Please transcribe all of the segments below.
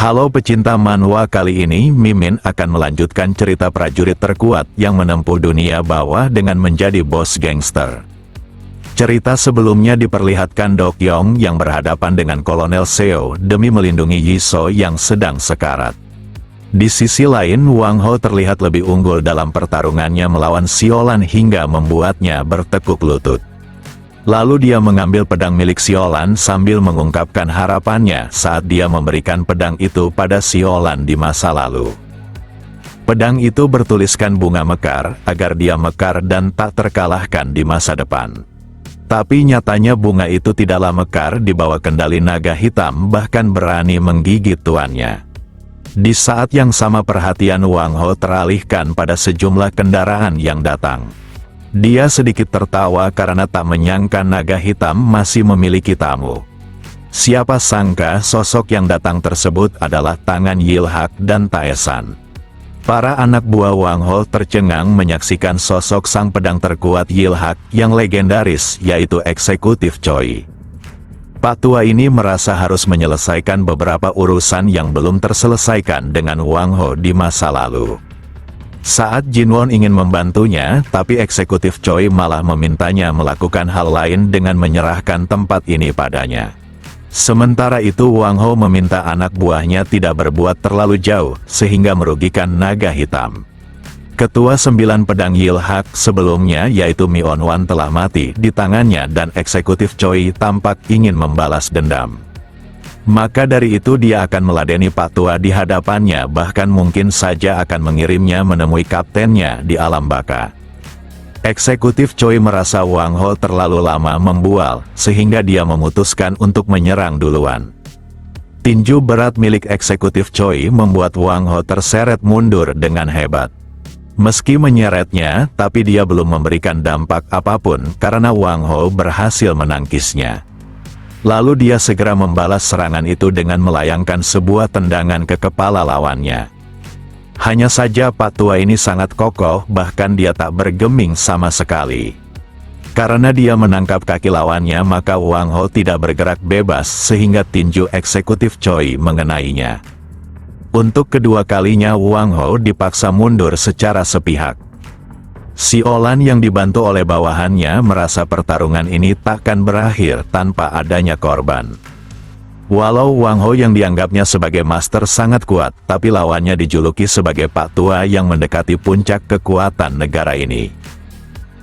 Halo pecinta manhwa, kali ini Mimin akan melanjutkan cerita prajurit terkuat yang menempuh dunia bawah dengan menjadi bos gangster. Cerita sebelumnya diperlihatkan Dokyeong yang berhadapan dengan Kolonel Seo demi melindungi Yiso yang sedang sekarat. Di sisi lain, Wang Ho terlihat lebih unggul dalam pertarungannya melawan Siolan hingga membuatnya bertekuk lutut. Lalu dia mengambil pedang milik Siolan sambil mengungkapkan harapannya saat dia memberikan pedang itu pada Siolan di masa lalu. Pedang itu bertuliskan bunga mekar, agar dia mekar dan tak terkalahkan di masa depan. Tapi nyatanya bunga itu tidaklah mekar di bawah kendali naga hitam, bahkan berani menggigit tuannya. Di saat yang sama perhatian Wang Ho teralihkan pada sejumlah kendaraan yang datang. Dia sedikit tertawa karena tak menyangka naga hitam masih memiliki tamu. Siapa sangka sosok yang datang tersebut adalah tangan Yilhak dan Taesan. Para anak buah Wang Ho tercengang menyaksikan sosok sang pedang terkuat Yilhak yang legendaris, yaitu Eksekutif Choi. Pak tua ini merasa harus menyelesaikan beberapa urusan yang belum terselesaikan dengan Wang Ho di masa lalu. Saat Jinwon ingin membantunya, tapi Eksekutif Choi malah memintanya melakukan hal lain dengan menyerahkan tempat ini padanya. Sementara itu Wang Ho meminta anak buahnya tidak berbuat terlalu jauh, sehingga merugikan naga hitam. Ketua 9 pedang Yilhak sebelumnya yaitu Mionwan telah mati di tangannya dan Eksekutif Choi tampak ingin membalas dendam. Maka dari itu dia akan meladeni Pak Tua di hadapannya, bahkan mungkin saja akan mengirimnya menemui kaptennya di alam baka. Eksekutif Choi merasa Wang Ho terlalu lama membual, sehingga dia memutuskan untuk menyerang duluan. Tinju berat milik Eksekutif Choi membuat Wang Ho terseret mundur dengan hebat. Meski menyeretnya, tapi dia belum memberikan dampak apapun karena Wang Ho berhasil menangkisnya. Lalu dia segera membalas serangan itu dengan melayangkan sebuah tendangan ke kepala lawannya. Hanya saja Pak tua ini sangat kokoh, bahkan dia tak bergeming sama sekali. Karena dia menangkap kaki lawannya, maka Wang Ho tidak bergerak bebas sehingga tinju Eksekutif Choi mengenainya. Untuk kedua kalinya Wang Ho dipaksa mundur secara sepihak. Siolan yang dibantu oleh bawahannya merasa pertarungan ini takkan berakhir tanpa adanya korban. Walau Wang Ho yang dianggapnya sebagai master sangat kuat, tapi lawannya dijuluki sebagai Pak Tua yang mendekati puncak kekuatan negara ini.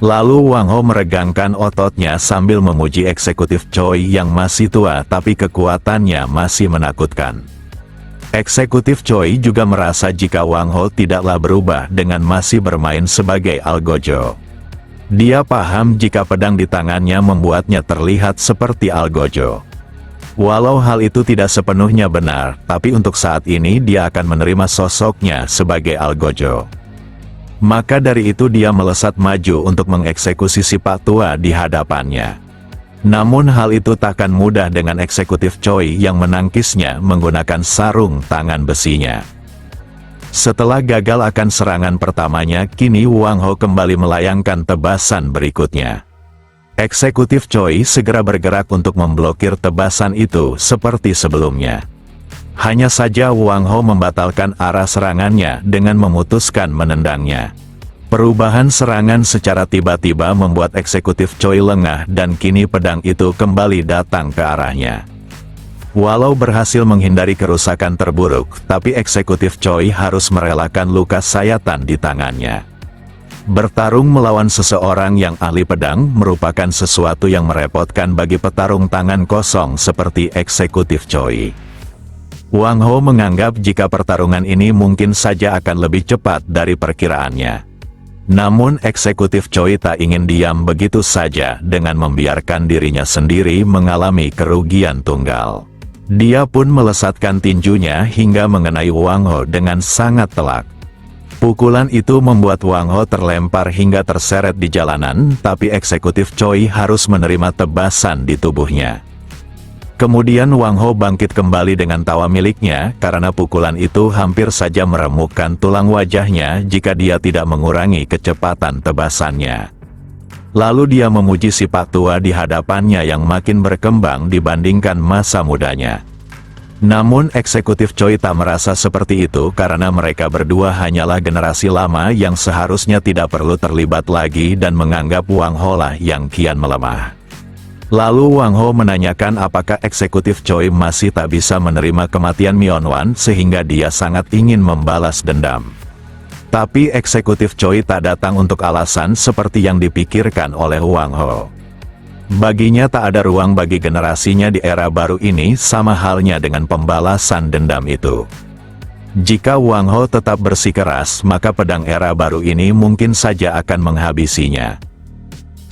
Lalu Wang Ho meregangkan ototnya sambil memuji Eksekutif Choi yang masih tua tapi kekuatannya masih menakutkan. Eksekutif Choi juga merasa jika Wang Ho tidaklah berubah dengan masih bermain sebagai algojo. Dia paham jika pedang di tangannya membuatnya terlihat seperti algojo. Walau hal itu tidak sepenuhnya benar, tapi untuk saat ini dia akan menerima sosoknya sebagai algojo. Maka dari itu dia melesat maju untuk mengeksekusi si Pak tua di hadapannya. Namun hal itu takkan mudah dengan Eksekutif Choi yang menangkisnya menggunakan sarung tangan besinya. Setelah gagal akan serangan pertamanya, kini Wang Ho kembali melayangkan tebasan berikutnya. Eksekutif Choi segera bergerak untuk memblokir tebasan itu seperti sebelumnya. Hanya saja Wang Ho membatalkan arah serangannya dengan memutuskan menendangnya. Perubahan serangan secara tiba-tiba membuat Eksekutif Choi lengah dan kini pedang itu kembali datang ke arahnya. Walau berhasil menghindari kerusakan terburuk, tapi Eksekutif Choi harus merelakan luka sayatan di tangannya. Bertarung melawan seseorang yang ahli pedang merupakan sesuatu yang merepotkan bagi petarung tangan kosong seperti Eksekutif Choi. Wang Ho menganggap jika pertarungan ini mungkin saja akan lebih cepat dari perkiraannya. Namun Eksekutif Choi tak ingin diam begitu saja dengan membiarkan dirinya sendiri mengalami kerugian tunggal. Dia pun melesatkan tinjunya hingga mengenai Wang Ho dengan sangat telak. Pukulan itu membuat Wang Ho terlempar hingga terseret di jalanan, tapi Eksekutif Choi harus menerima tebasan di tubuhnya. Kemudian Wang Ho bangkit kembali dengan tawa miliknya karena pukulan itu hampir saja meremukkan tulang wajahnya jika dia tidak mengurangi kecepatan tebasannya. Lalu dia memuji si Pak tua di hadapannya yang makin berkembang dibandingkan masa mudanya. Namun eksekutif Choi tak merasa seperti itu karena mereka berdua hanyalah generasi lama yang seharusnya tidak perlu terlibat lagi dan menganggap Wang Ho lah yang kian melemah. Lalu Wang Ho menanyakan apakah eksekutif Choi masih tak bisa menerima kematian Myeonwan sehingga dia sangat ingin membalas dendam. Tapi eksekutif Choi tak datang untuk alasan seperti yang dipikirkan oleh Wang Ho. Baginya tak ada ruang bagi generasinya di era baru ini, sama halnya dengan pembalasan dendam itu. Jika Wang Ho tetap bersikeras, maka pedang era baru ini mungkin saja akan menghabisinya.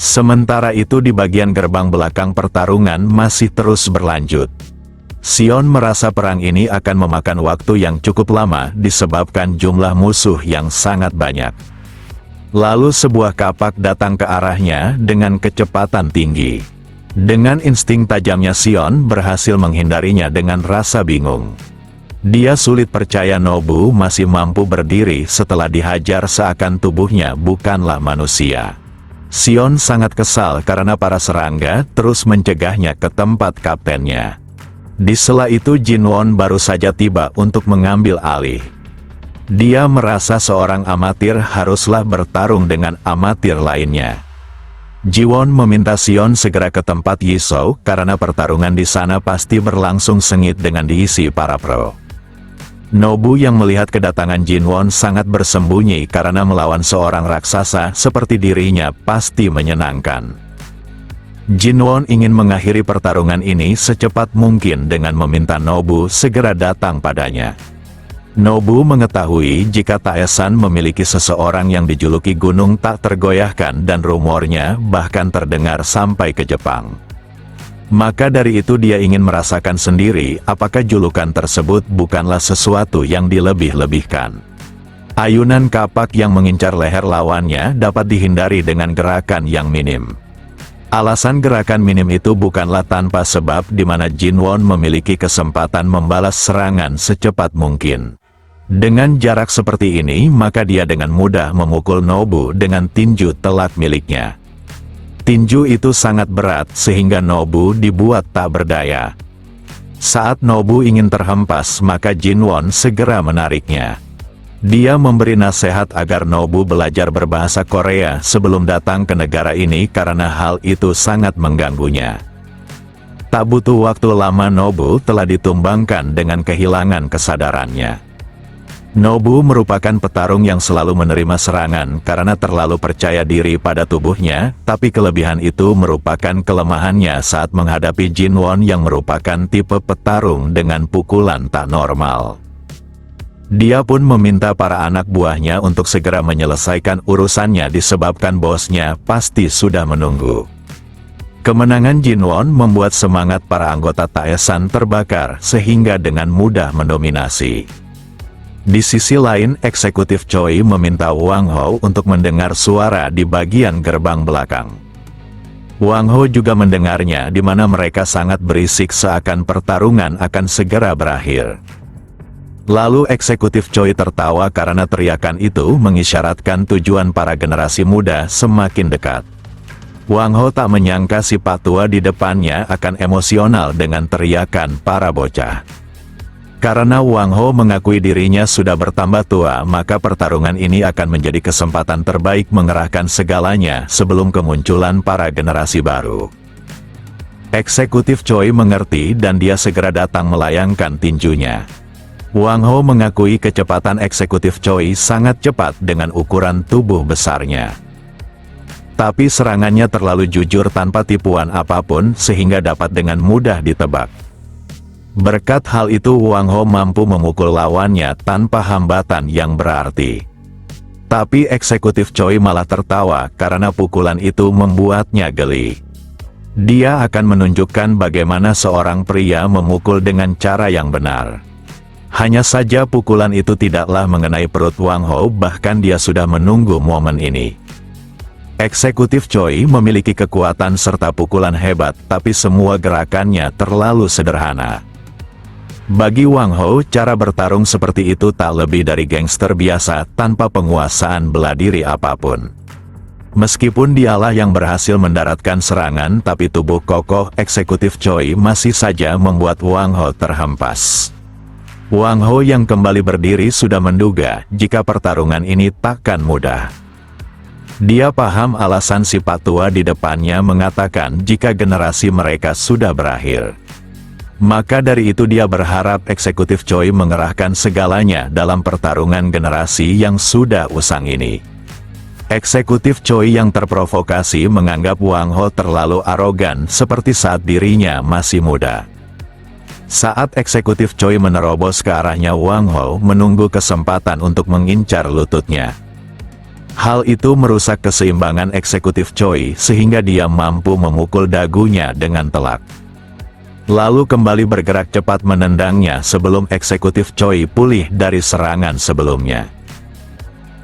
Sementara itu di bagian gerbang belakang pertarungan masih terus berlanjut. Sion merasa perang ini akan memakan waktu yang cukup lama disebabkan jumlah musuh yang sangat banyak. Lalu sebuah kapak datang ke arahnya dengan kecepatan tinggi. Dengan insting tajamnya Sion berhasil menghindarinya dengan rasa bingung. Dia sulit percaya Nobu masih mampu berdiri setelah dihajar seakan tubuhnya bukanlah manusia. Sion sangat kesal karena para serangga terus mencegahnya ke tempat kaptennya. Di sela itu Jinwon baru saja tiba untuk mengambil alih. Dia merasa seorang amatir haruslah bertarung dengan amatir lainnya. Jiwon meminta Sion segera ke tempat Yisou karena pertarungan di sana pasti berlangsung sengit dengan diisi para pro. Nobu yang melihat kedatangan Jinwon sangat bersembunyi karena melawan seorang raksasa seperti dirinya pasti menyenangkan. Jinwon ingin mengakhiri pertarungan ini secepat mungkin dengan meminta Nobu segera datang padanya. Nobu mengetahui jika Taesan memiliki seseorang yang dijuluki Gunung Tak Tergoyahkan dan rumornya bahkan terdengar sampai ke Jepang. Maka dari itu dia ingin merasakan sendiri apakah julukan tersebut bukanlah sesuatu yang dilebih-lebihkan. Ayunan kapak yang mengincar leher lawannya dapat dihindari dengan gerakan yang minim. Alasan gerakan minim itu bukanlah tanpa sebab di mana Jinwon memiliki kesempatan membalas serangan secepat mungkin. Dengan jarak seperti ini, maka dia dengan mudah memukul Nobu dengan tinju telak miliknya. Tinju itu sangat berat sehingga Nobu dibuat tak berdaya. Saat Nobu ingin terhempas, maka Jinwon segera menariknya. Dia memberi nasihat agar Nobu belajar berbahasa Korea sebelum datang ke negara ini karena hal itu sangat mengganggunya. Tak butuh waktu lama Nobu telah ditumbangkan dengan kehilangan kesadarannya. Nobu merupakan petarung yang selalu menerima serangan karena terlalu percaya diri pada tubuhnya, tapi kelebihan itu merupakan kelemahannya saat menghadapi Jinwon yang merupakan tipe petarung dengan pukulan tak normal. Dia pun meminta para anak buahnya untuk segera menyelesaikan urusannya disebabkan bosnya pasti sudah menunggu. Kemenangan Jinwon membuat semangat para anggota Taesan terbakar sehingga dengan mudah mendominasi. Di sisi lain, eksekutif Choi meminta Wang Ho untuk mendengar suara di bagian gerbang belakang. Wang Ho juga mendengarnya di mana mereka sangat berisik seakan pertarungan akan segera berakhir. Lalu eksekutif Choi tertawa karena teriakan itu mengisyaratkan tujuan para generasi muda semakin dekat. Wang Ho tak menyangka si Pak Tua di depannya akan emosional dengan teriakan para bocah. Karena Wang Ho mengakui dirinya sudah bertambah tua, maka pertarungan ini akan menjadi kesempatan terbaik mengerahkan segalanya sebelum kemunculan para generasi baru. Eksekutif Choi mengerti dan dia segera datang melayangkan tinjunya. Wang Ho mengakui kecepatan eksekutif Choi sangat cepat dengan ukuran tubuh besarnya. Tapi serangannya terlalu jujur tanpa tipuan apapun sehingga dapat dengan mudah ditebak. Berkat hal itu Wang Ho mampu memukul lawannya tanpa hambatan yang berarti. Tapi eksekutif Choi malah tertawa karena pukulan itu membuatnya geli. Dia akan menunjukkan bagaimana seorang pria memukul dengan cara yang benar. Hanya saja pukulan itu tidaklah mengenai perut Wang Ho, bahkan dia sudah menunggu momen ini. Eksekutif Choi memiliki kekuatan serta pukulan hebat, tapi semua gerakannya terlalu sederhana. Bagi Wang Ho, cara bertarung seperti itu tak lebih dari gangster biasa tanpa penguasaan bela diri apapun. Meskipun dialah yang berhasil mendaratkan serangan, tapi tubuh kokoh eksekutif Choi masih saja membuat Wang Ho terhempas. Wang Ho yang kembali berdiri sudah menduga jika pertarungan ini takkan mudah. Dia paham alasan si Pak Tua di depannya mengatakan jika generasi mereka sudah berakhir. Maka dari itu dia berharap eksekutif Choi mengerahkan segalanya dalam pertarungan generasi yang sudah usang ini. Eksekutif Choi yang terprovokasi menganggap Wang Ho terlalu arogan seperti saat dirinya masih muda. Saat eksekutif Choi menerobos ke arahnya, Wang Ho menunggu kesempatan untuk mengincar lututnya. Hal itu merusak keseimbangan eksekutif Choi sehingga dia mampu memukul dagunya dengan telak. Lalu kembali bergerak cepat menendangnya sebelum eksekutif Choi pulih dari serangan sebelumnya.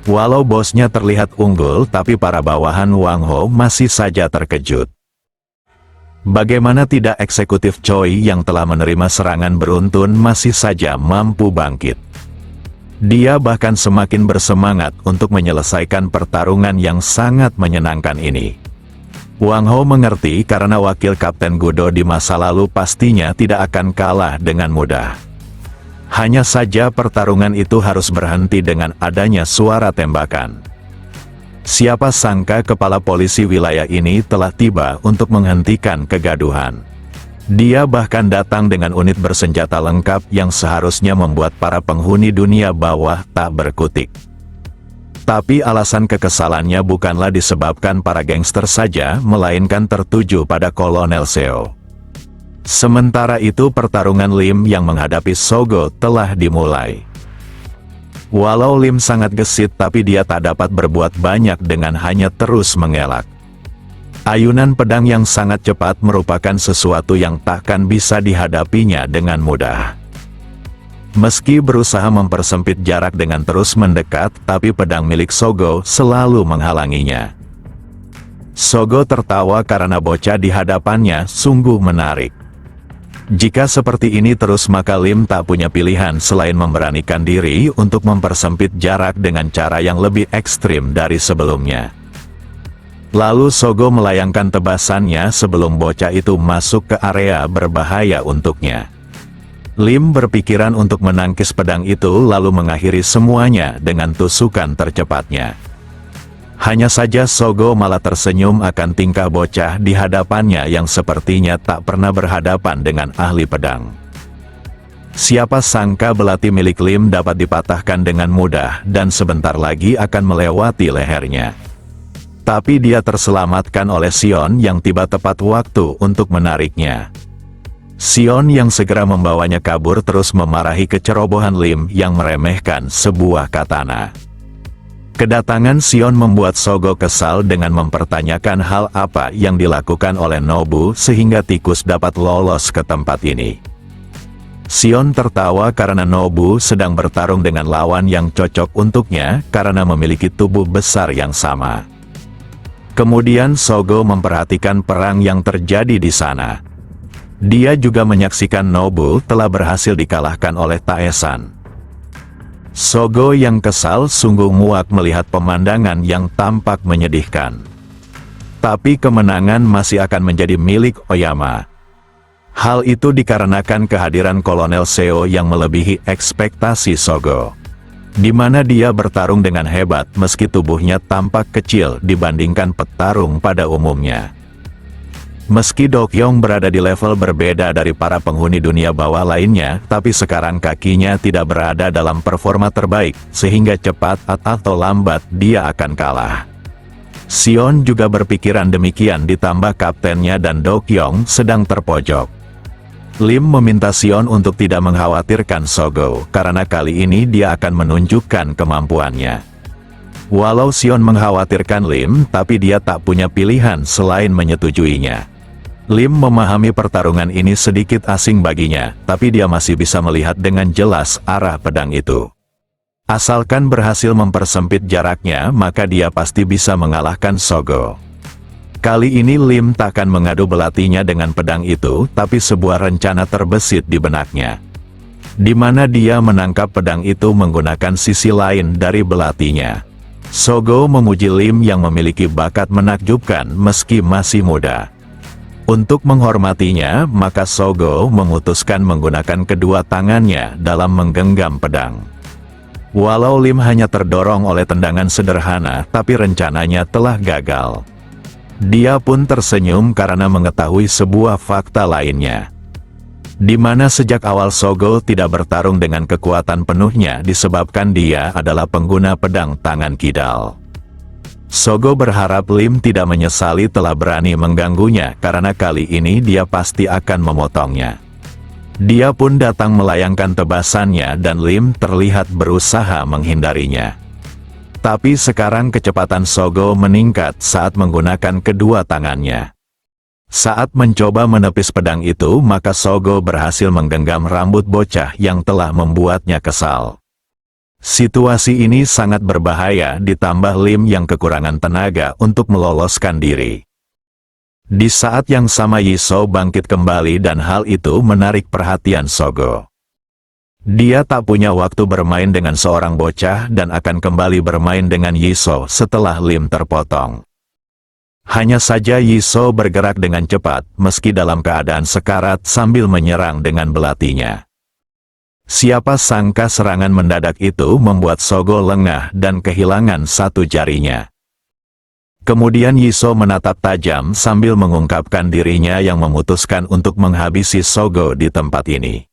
Walau bosnya terlihat unggul, tapi para bawahan Wang Ho masih saja terkejut. Bagaimana tidak, eksekutif Choi yang telah menerima serangan beruntun masih saja mampu bangkit. Dia bahkan semakin bersemangat untuk menyelesaikan pertarungan yang sangat menyenangkan ini. Wang Ho mengerti karena wakil Kapten Gudo di masa lalu pastinya tidak akan kalah dengan mudah. Hanya saja pertarungan itu harus berhenti dengan adanya suara tembakan. Siapa sangka kepala polisi wilayah ini telah tiba untuk menghentikan kegaduhan. Dia bahkan datang dengan unit bersenjata lengkap yang seharusnya membuat para penghuni dunia bawah tak berkutik. Tapi alasan kekesalannya bukanlah disebabkan para gangster saja, melainkan tertuju pada Kolonel Seo. Sementara itu pertarungan Lim yang menghadapi Sogo telah dimulai. Walau Lim sangat gesit, tapi dia tak dapat berbuat banyak dengan hanya terus mengelak. Ayunan pedang yang sangat cepat merupakan sesuatu yang takkan bisa dihadapinya dengan mudah. Meski berusaha mempersempit jarak dengan terus mendekat, tapi pedang milik Sogo selalu menghalanginya. Sogo tertawa karena bocah di hadapannya sungguh menarik. Jika seperti ini terus, maka Lim tak punya pilihan selain memberanikan diri untuk mempersempit jarak dengan cara yang lebih ekstrim dari sebelumnya. Lalu Sogo melayangkan tebasannya sebelum bocah itu masuk ke area berbahaya untuknya. Lim berpikiran untuk menangkis pedang itu lalu mengakhiri semuanya dengan tusukan tercepatnya. Hanya saja Sogo malah tersenyum akan tingkah bocah di hadapannya yang sepertinya tak pernah berhadapan dengan ahli pedang. Siapa sangka belati milik Lim dapat dipatahkan dengan mudah dan sebentar lagi akan melewati lehernya. Tapi dia terselamatkan oleh Sion yang tiba tepat waktu untuk menariknya. Sion yang segera membawanya kabur terus memarahi kecerobohan Lim yang meremehkan sebuah katana. Kedatangan Sion membuat Sogo kesal dengan mempertanyakan hal apa yang dilakukan oleh Nobu sehingga tikus dapat lolos ke tempat ini. Sion tertawa karena Nobu sedang bertarung dengan lawan yang cocok untuknya karena memiliki tubuh besar yang sama. Kemudian Sogo memperhatikan perang yang terjadi di sana. Dia juga menyaksikan Nobu telah berhasil dikalahkan oleh Taesan. Sogo yang kesal sungguh muak melihat pemandangan yang tampak menyedihkan. Tapi kemenangan masih akan menjadi milik Oyama. Hal itu dikarenakan kehadiran Kolonel Seo yang melebihi ekspektasi Sogo. Di mana dia bertarung dengan hebat meski tubuhnya tampak kecil dibandingkan petarung pada umumnya. Meski Dokyong berada di level berbeda dari para penghuni dunia bawah lainnya, tapi sekarang kakinya tidak berada dalam performa terbaik, sehingga cepat atau lambat dia akan kalah. Sion juga berpikiran demikian ditambah kaptennya dan Dokyong sedang terpojok. Lim meminta Sion untuk tidak mengkhawatirkan Sogo, karena kali ini dia akan menunjukkan kemampuannya. Walau Sion mengkhawatirkan Lim, tapi dia tak punya pilihan selain menyetujuinya. Lim memahami pertarungan ini sedikit asing baginya, tapi dia masih bisa melihat dengan jelas arah pedang itu. Asalkan berhasil mempersempit jaraknya, maka dia pasti bisa mengalahkan Sogo. Kali ini Lim takkan mengadu belatinya dengan pedang itu, tapi sebuah rencana terbesit di benaknya. Di mana dia menangkap pedang itu menggunakan sisi lain dari belatinya. Sogo memuji Lim yang memiliki bakat menakjubkan meski masih muda. Untuk menghormatinya, maka Sogo memutuskan menggunakan kedua tangannya dalam menggenggam pedang. Walau Lim hanya terdorong oleh tendangan sederhana, tapi rencananya telah gagal. Dia pun tersenyum karena mengetahui sebuah fakta lainnya, di mana sejak awal Sogo tidak bertarung dengan kekuatan penuhnya disebabkan dia adalah pengguna pedang tangan kidal. Sogo berharap Lim tidak menyesali telah berani mengganggunya karena kali ini dia pasti akan memotongnya. Dia pun datang melayangkan tebasannya dan Lim terlihat berusaha menghindarinya. Tapi sekarang kecepatan Sogo meningkat saat menggunakan kedua tangannya. Saat mencoba menepis pedang itu, maka Sogo berhasil menggenggam rambut bocah yang telah membuatnya kesal. Situasi ini sangat berbahaya ditambah Lim yang kekurangan tenaga untuk meloloskan diri. Di saat yang sama Yisou bangkit kembali dan hal itu menarik perhatian Sogo. Dia tak punya waktu bermain dengan seorang bocah dan akan kembali bermain dengan Yisou setelah Lim terpotong. Hanya saja Yisou bergerak dengan cepat meski dalam keadaan sekarat sambil menyerang dengan belatinya. Siapa sangka serangan mendadak itu membuat Sogo lengah dan kehilangan satu jarinya. Kemudian Yisou menatap tajam sambil mengungkapkan dirinya yang memutuskan untuk menghabisi Sogo di tempat ini.